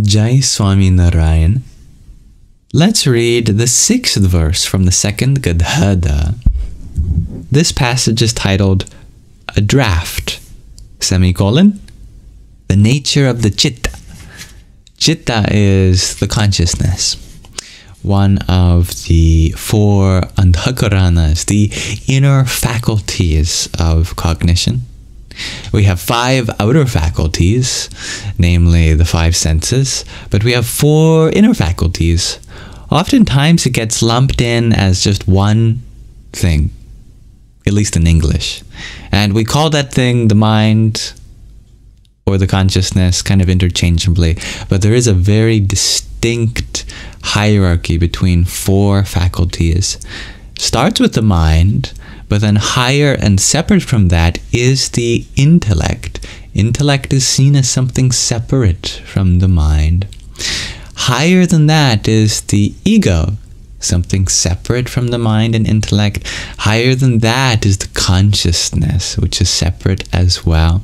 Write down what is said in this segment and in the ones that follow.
Jai Swami Narayan. Let's read the 6th verse from the 2nd Gadhadā. This passage is titled, A Draft, semicolon, the nature of the Citta. Citta is the consciousness, one of the 4 andhakaranas, the inner faculties of cognition. We have 5 outer faculties, namely the 5 senses, but we have 4 inner faculties. Oftentimes it gets lumped in as just one thing, at least in English. And we call that thing the mind or the consciousness kind of interchangeably, but there is a very distinct hierarchy between 4 faculties. Starts with the mind, but then higher and separate from that is the intellect. Intellect is seen as something separate from the mind. Higher than that is the ego, something separate from the mind and intellect. Higher than that is the consciousness, which is separate as well.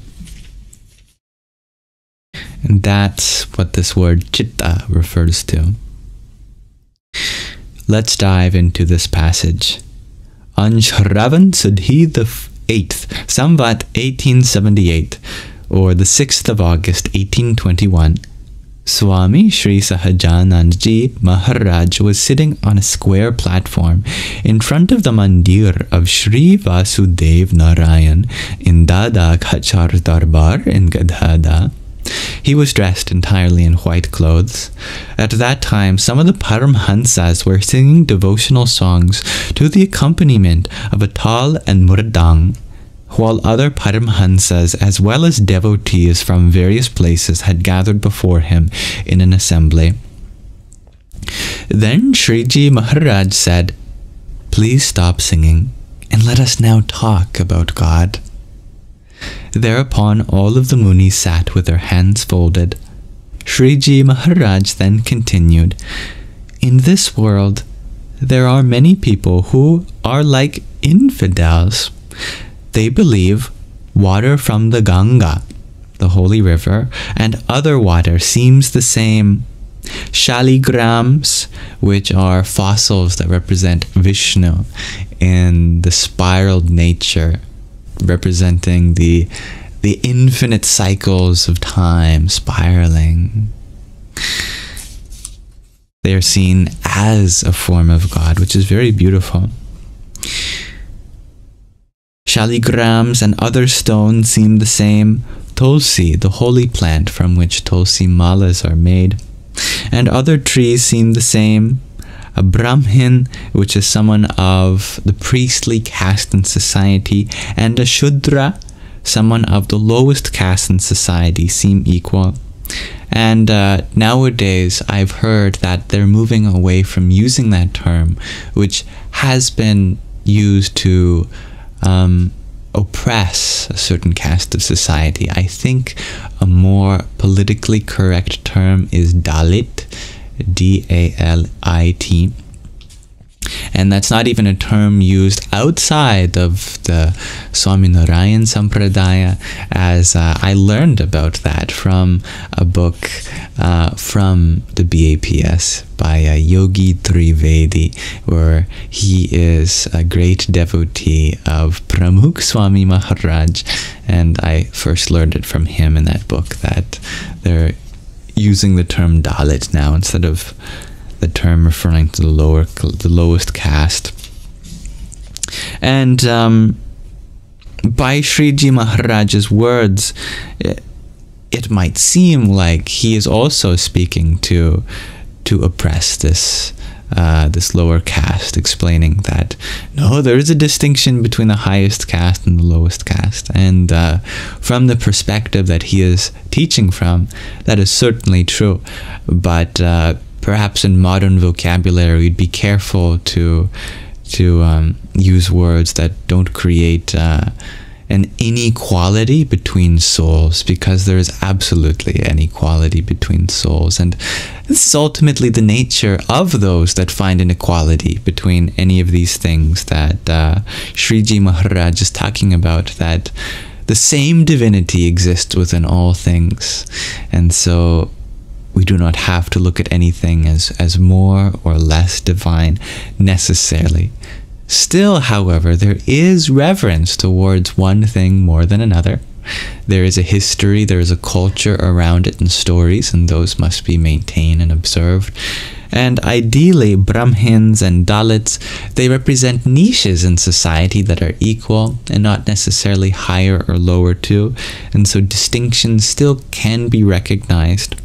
And that's what this word citta refers to. Let's dive into this passage. On Shravan Sudhi the 8th, Samvat 1878, or the 6th of August 1821, Swami Sri Sahajanandji Maharaj was sitting on a square platform in front of the mandir of Sri Vasudev Narayan in Dada Khachar Darbar in Gadhadā. He was dressed entirely in white clothes. At that time, some of the Paramhansas were singing devotional songs to the accompaniment of a tal and mridang, while other Paramhansas as well as devotees from various places had gathered before him in an assembly. Then Sriji Maharaj said, "Please stop singing and let us now talk about God." Thereupon all of the munis sat with their hands folded. Sriji Maharaj then continued, "In this world, there are many people who are like infidels. They believe water from the Ganga, the holy river, and other water seems the same. Shaligrams, which are fossils that represent Vishnu in the spiraled nature, representing the infinite cycles of time spiraling. They are seen as a form of God, which is very beautiful. Shaligrams and other stones seem the same. Tulsi, the holy plant from which tulsi malas are made, and other trees seem the same. A Brahmin, which is someone of the priestly caste in society, and a Shudra, someone of the lowest caste in society, seem equal. And nowadays, I've heard that they're moving away from using that term, which has been used to oppress a certain caste of society. I think a more politically correct term is Dalit, D-A-L-I-T. And that's not even a term used outside of the Swami Narayan Sampradaya, as I learned about that from a book from the BAPS by Yogi Trivedi, where he is a great devotee of Pramukh Swami Maharaj, and I first learned it from him in that book, that they're using the term Dalit now instead of the term referring to the lowest caste. And by Sriji Maharaj's words, it might seem like he is also speaking to oppress this lower caste, explaining that no, there is a distinction between the highest caste and the lowest caste, and from the perspective that he is teaching from, that is certainly true. But perhaps in modern vocabulary, we'd be careful to use words that don't create an inequality between souls, because there is absolutely an equality between souls, and this is ultimately the nature of those that find inequality between any of these things that Sriji Maharaj is talking about, that the same divinity exists within all things. And so We do not have to look at anything as more or less divine necessarily. Still, however, there is reverence towards one thing more than another. There is a history, there is a culture around it and stories, and those must be maintained and observed. And ideally, Brahmins and Dalits, they represent niches in society that are equal and not necessarily higher or lower too, and so distinctions still can be recognized.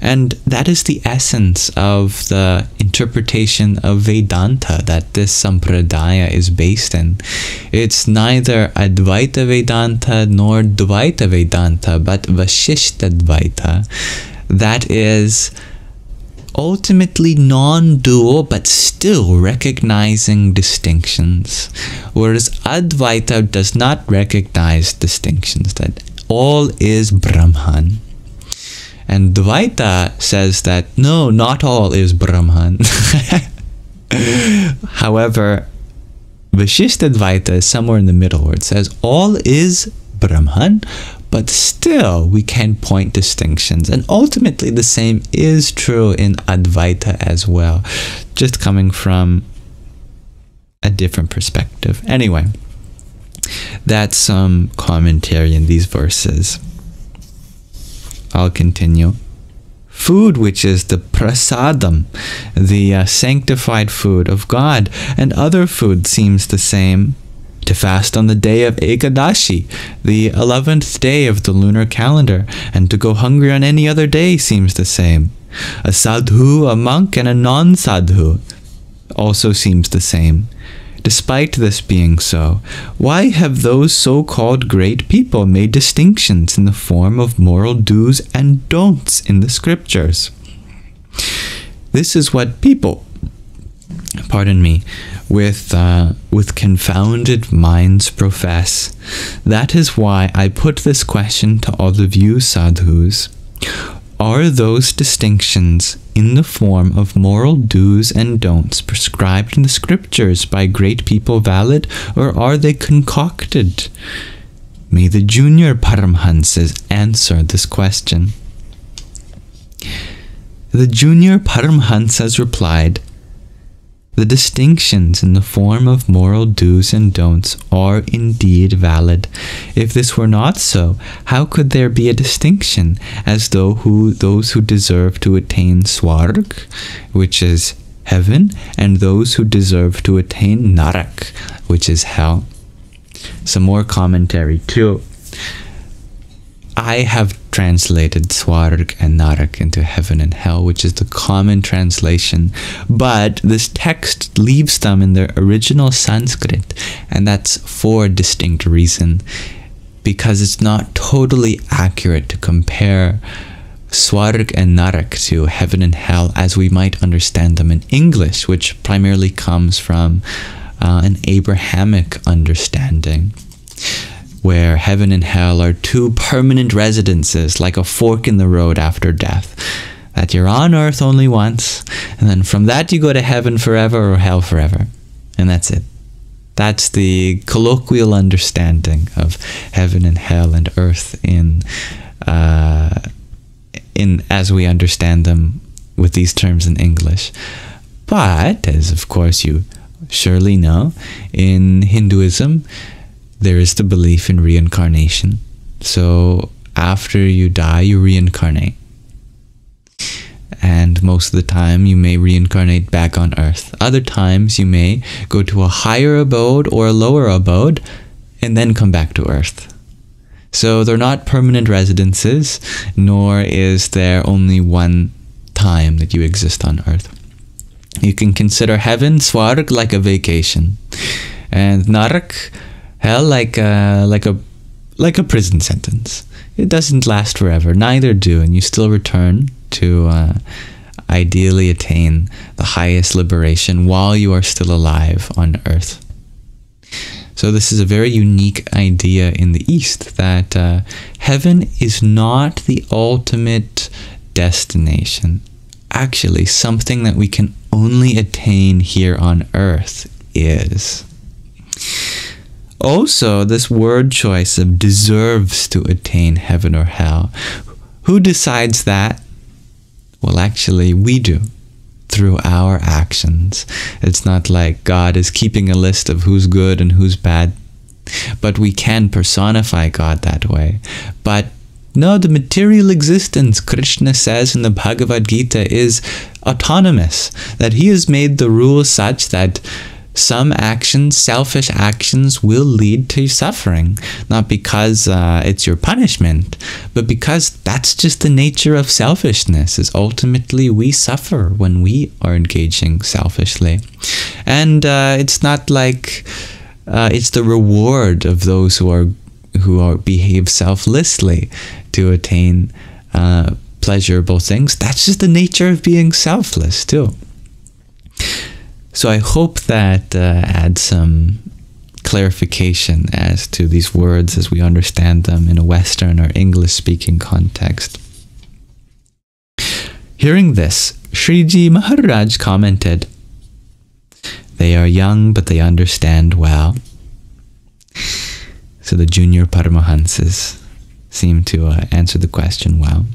And that is the essence of the interpretation of Vedanta that this sampradaya is based in. It's neither Advaita Vedanta nor Dvaita Vedanta, but Vashishtadvaita. That is ultimately non-dual, but still recognizing distinctions. Whereas Advaita does not recognize distinctions, that all is Brahman. And Dvaita says that, no, not all is Brahman. However, Vashishtadvaita is somewhere in the middle where it says all is Brahman, but still we can point distinctions. And ultimately the same is true in Advaita as well, just coming from a different perspective. Anyway, that's some commentary in these verses. I'll continue. Food, which is the prasadam, the sanctified food of God, and other food seems the same. To fast on the day of Ekadashi, the 11th day of the lunar calendar, and to go hungry on any other day seems the same. A sadhu, a monk, and a non-sadhu also seems the same. Despite this being so, why have those so-called great people made distinctions in the form of moral do's and don'ts in the scriptures? This is what people, with confounded minds profess. That is why I put this question to all of you sadhus. Are those distinctions in the form of moral do's and don'ts prescribed in the scriptures by great people valid, or are they concocted? May the junior Paramhansas answer this question. The junior Paramhansas replied, the distinctions in the form of moral do's and don'ts are indeed valid. If this were not so, how could there be a distinction as though those who deserve to attain swarg, which is heaven, and those who deserve to attain narak, which is hell? Some more commentary too. I have translated Swarg and Narak into heaven and hell, which is the common translation, but this text leaves them in their original Sanskrit, and that's for a distinct reason, because it's not totally accurate to compare Swarg and Narak to heaven and hell as we might understand them in English, which primarily comes from an Abrahamic understanding, where heaven and hell are two permanent residences, like a fork in the road after death, that you're on earth only once, and then from that you go to heaven forever or hell forever, and that's it. That's the colloquial understanding of heaven and hell and earth in as we understand them with these terms in English. But, as of course you surely know, in Hinduism, there is the belief in reincarnation. So after you die, you reincarnate. And most of the time, you may reincarnate back on earth. Other times, you may go to a higher abode or a lower abode and then come back to earth. So they're not permanent residences, nor is there only one time that you exist on earth. You can consider heaven, swarg, like a vacation, and narak, hell, like a prison sentence. It doesn't last forever. Neither do, and you still return to ideally attain the highest liberation while you are still alive on earth. So this is a very unique idea in the East, that heaven is not the ultimate destination. Actually, something that we can only attain here on earth is. Also, this word choice of deserves to attain heaven or hell. Who decides that? Well, actually, we do, through our actions. It's not like God is keeping a list of who's good and who's bad, but we can personify God that way. But no, the material existence, Krishna says in the Bhagavad Gita, is autonomous, that he has made the rules such that some actions, selfish actions, will lead to suffering. Not because it's your punishment, but because that's just the nature of selfishness, is ultimately we suffer when we are engaging selfishly. And it's not like it's the reward of those who behave selflessly to attain pleasurable things. That's just the nature of being selfless too. So I hope that adds some clarification as to these words as we understand them in a Western or English-speaking context. Hearing this, Sriji Maharaj commented, "They are young, but they understand well." So the junior Paramahansas seem to answer the question well.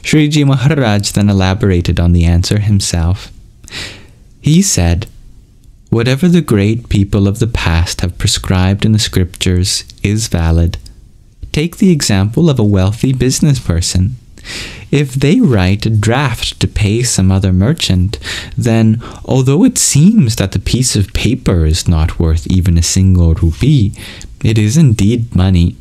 Sriji Maharaj then elaborated on the answer himself. He said, "Whatever the great people of the past have prescribed in the scriptures is valid. Take the example of a wealthy business person. If they write a draft to pay some other merchant, then, although it seems that the piece of paper is not worth even a single rupee, it is indeed money.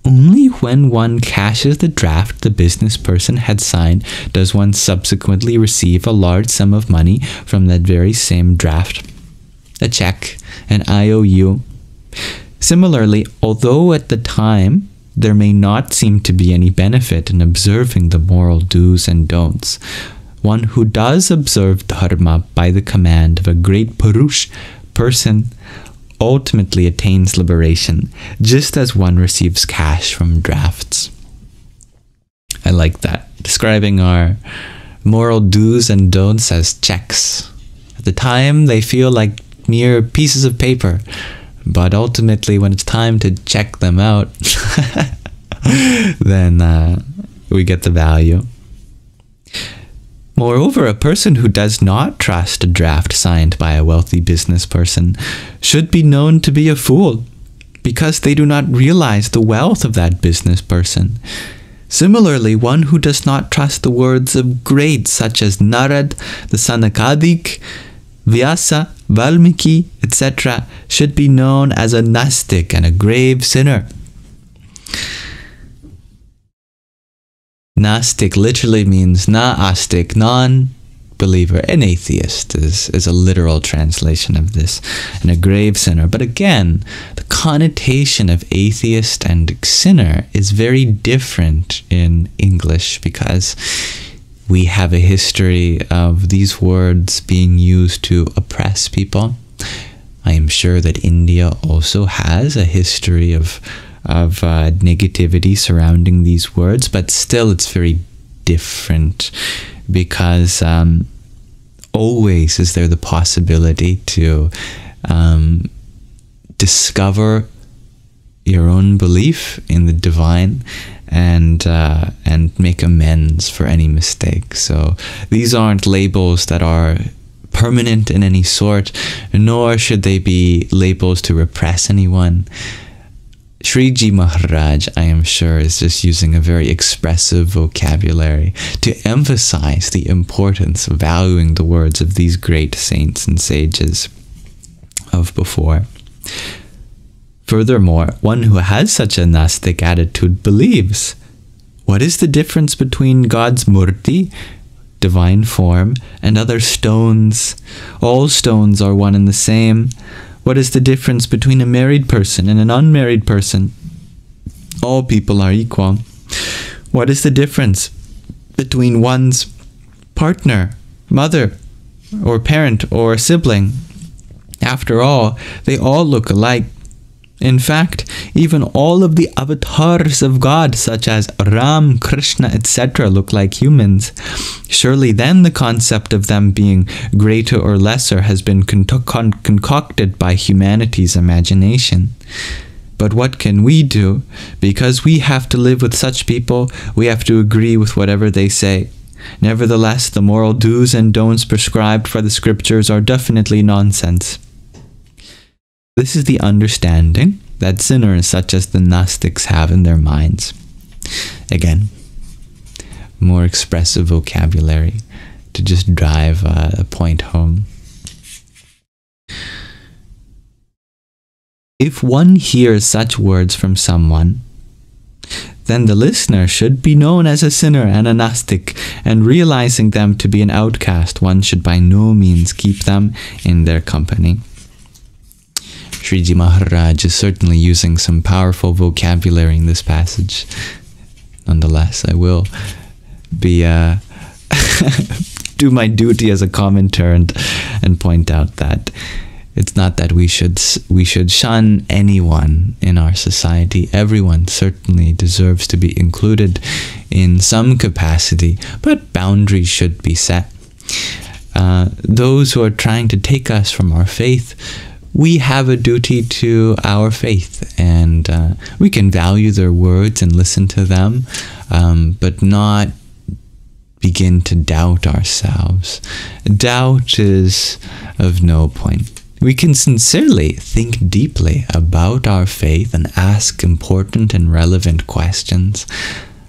Only when one cashes the draft the business person had signed does one subsequently receive a large sum of money from that very same draft. A check, an IOU. Similarly, although at the time there may not seem to be any benefit in observing the moral do's and don'ts, one who does observe dharma by the command of a great Purush person ultimately attains liberation, just as one receives cash from drafts." I like that. Describing our moral do's and don'ts as checks. At the time, they feel like mere pieces of paper, but ultimately, when it's time to check them out, then we get the value. Moreover, a person who does not trust a draft signed by a wealthy business person should be known to be a fool, because they do not realize the wealth of that business person. Similarly, one who does not trust the words of greats such as Narad, the Sanakadik, Vyasa, Valmiki, etc., should be known as a Nastik and a grave sinner. Nastik literally means na-astik, non-believer. An atheist is a literal translation of this, and a grave sinner. But again, the connotation of atheist and sinner is very different in English, because we have a history of these words being used to oppress people. I am sure that India also has a history of negativity surrounding these words, but still it's very different, because always is there the possibility to discover your own belief in the divine and make amends for any mistake. So these aren't labels that are permanent in any sort, nor should they be labels to repress anyone. Sriji Maharaj, I am sure, is just using a very expressive vocabulary to emphasize the importance of valuing the words of these great saints and sages of before. Furthermore, one who has such a Nastic attitude believes. What is the difference between God's Murti, divine form, and other stones? All stones are one and the same. What is the difference between a married person and an unmarried person? All people are equal. What is the difference between one's partner, mother, or parent, or sibling? After all, they all look alike. In fact, even all of the avatars of God, such as Ram, Krishna, etc., look like humans. Surely then the concept of them being greater or lesser has been concocted by humanity's imagination. But what can we do? Because we have to live with such people, we have to agree with whatever they say. Nevertheless, the moral do's and don'ts prescribed by the scriptures are definitely nonsense. This is the understanding that sinners such as the Gnostics have in their minds. Again, more expressive vocabulary to just drive a point home. If one hears such words from someone, then the listener should be known as a sinner and a Gnostic, and realizing them to be an outcast, one should by no means keep them in their company. Sriji Maharaj is certainly using some powerful vocabulary in this passage. Nonetheless, I will be do my duty as a commentator and point out that it's not that we should shun anyone in our society. Everyone certainly deserves to be included in some capacity, but boundaries should be set. Those who are trying to take us from our faith, we have a duty to our faith, and we can value their words and listen to them, but not begin to doubt ourselves. Doubt is of no point. We can sincerely think deeply about our faith and ask important and relevant questions,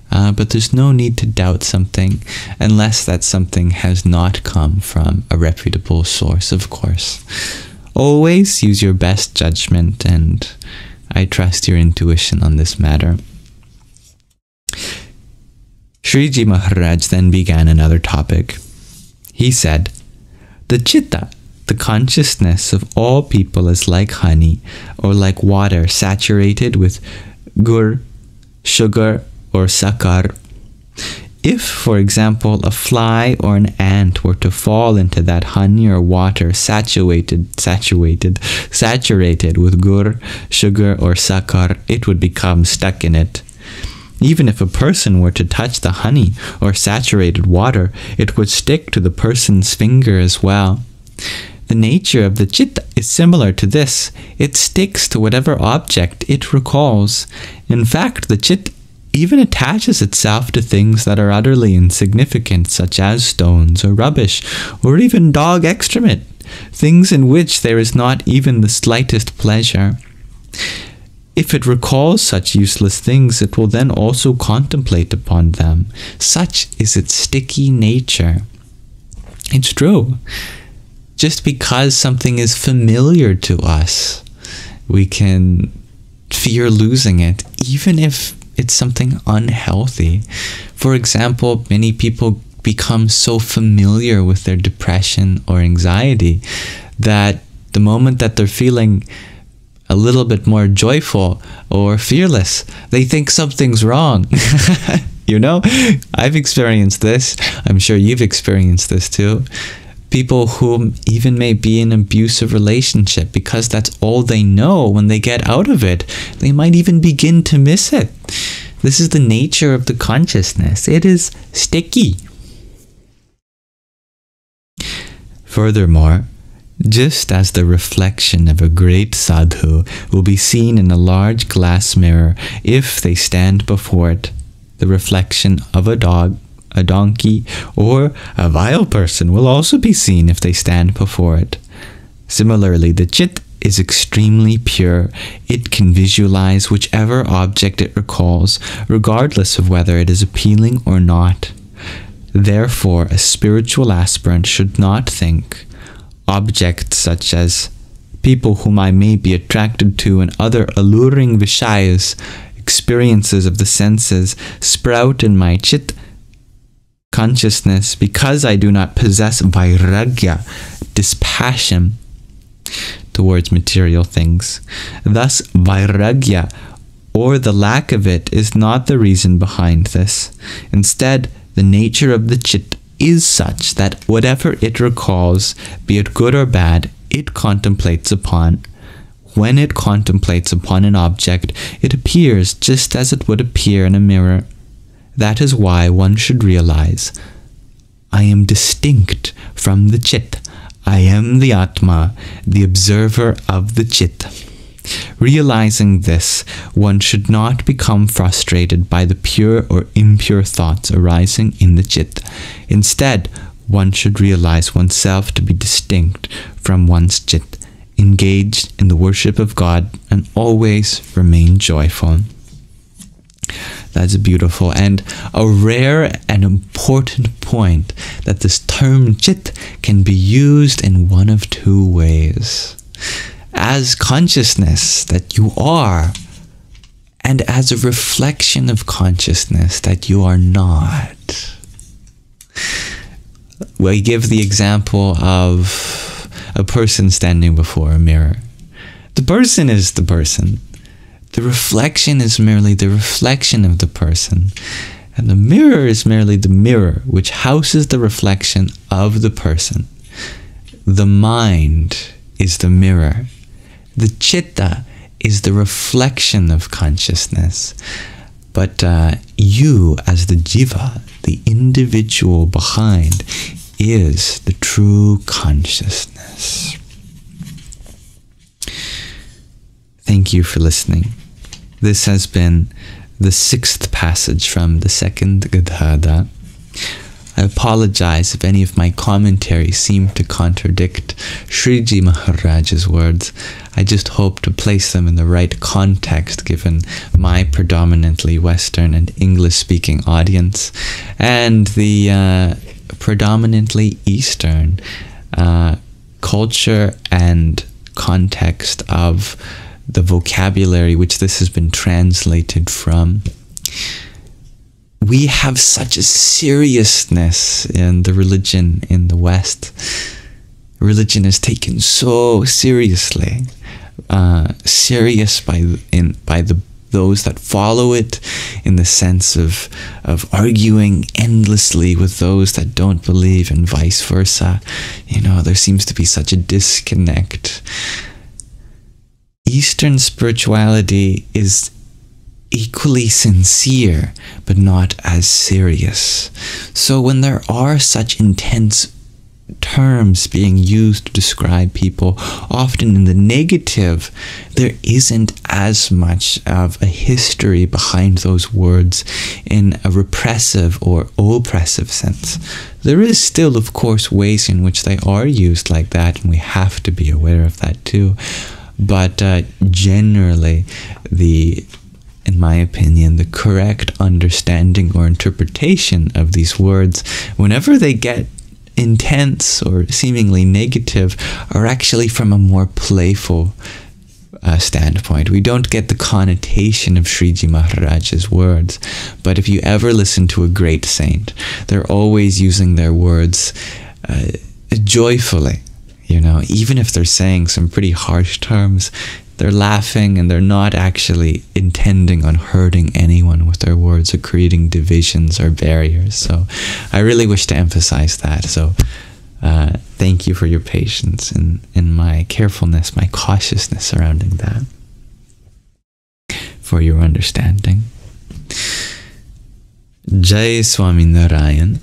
but there's no need to doubt something unless that something has not come from a reputable source, of course. Always use your best judgment, and I trust your intuition on this matter. Sriji Maharaj then began another topic. He said, "The Citta, the consciousness of all people, is like honey or like water saturated with gur, sugar, or sakar. If, for example, a fly or an ant were to fall into that honey or water saturated with gur, sugar, or sakar, it would become stuck in it. Even if a person were to touch the honey or saturated water, it would stick to the person's finger as well. The nature of the Citta is similar to this. It sticks to whatever object it recalls. In fact, the Citta even attaches itself to things that are utterly insignificant, such as stones or rubbish, or even dog excrement, things in which there is not even the slightest pleasure. If it recalls such useless things, it will then also contemplate upon them. Such is its sticky nature." It's true. Just because something is familiar to us, we can fear losing it, even if it's something unhealthy. For example, many people become so familiar with their depression or anxiety that the moment that they're feeling a little bit more joyful or fearless, they think something's wrong. You know, I've experienced this. I'm sure you've experienced this too. People who even may be in an abusive relationship, because that's all they know, when they get out of it, they might even begin to miss it. This is the nature of the consciousness. It is sticky. Furthermore, just as the reflection of a great sadhu will be seen in a large glass mirror if they stand before it, the reflection of a dog, a donkey, or a vile person will also be seen if they stand before it. Similarly, the Citta is extremely pure. It can visualize whichever object it recalls, regardless of whether it is appealing or not. Therefore, a spiritual aspirant should not think objects such as people whom I may be attracted to and other alluring vishayas, experiences of the senses, sprout in my Citta consciousness because I do not possess vairagya, dispassion towards material things. Thus, vairagya, or the lack of it, is not the reason behind this. Instead, the nature of the Citta is such that whatever it recalls, be it good or bad, it contemplates upon. When it contemplates upon an object, it appears just as it would appear in a mirror. That is why one should realize, I am distinct from the Citta. I am the Atma, the observer of the Citta. Realizing this, one should not become frustrated by the pure or impure thoughts arising in the Citt. Instead, one should realize oneself to be distinct from one's Citt, engaged in the worship of God, and always remain joyful. That's beautiful, and a rare and important point that this term Citt can be used in one of two ways. As consciousness that you are, and as a reflection of consciousness that you are not. We give the example of a person standing before a mirror. The person is the person. The reflection is merely the reflection of the person. And the mirror is merely the mirror which houses the reflection of the person. The mind is the mirror. The Citta is the reflection of consciousness. But you, as the jiva, the individual behind, is the true consciousness. Thank you for listening. This has been the 6th passage from the 2nd Gadhadā. I apologize if any of my commentaries seem to contradict Sriji Maharaj's words. I just hope to place them in the right context given my predominantly Western and English-speaking audience and the predominantly Eastern culture and context of the vocabulary which this has been translated from. We have such a seriousness in the religion in the West. Religion is taken so seriously, serious by those that follow it, in the sense of arguing endlessly with those that don't believe, and vice versa. You know, there seems to be such a disconnect. Eastern spirituality is equally sincere, but not as serious. So when there are such intense terms being used to describe people, often in the negative, there isn't as much of a history behind those words in a repressive or oppressive sense. There is still, of course, ways in which they are used like that, and we have to be aware of that too. But generally, in my opinion, the correct understanding or interpretation of these words, whenever they get intense or seemingly negative, are actually from a more playful standpoint. We don't get the connotation of Sriji Maharaj's words, but if you ever listen to a great saint, they're always using their words joyfully. You know, even if they're saying some pretty harsh terms, they're laughing and they're not actually intending on hurting anyone with their words or creating divisions or barriers. So I really wish to emphasize that. So thank you for your patience and my carefulness, my cautiousness surrounding that, for your understanding. Jai Swami Narayan.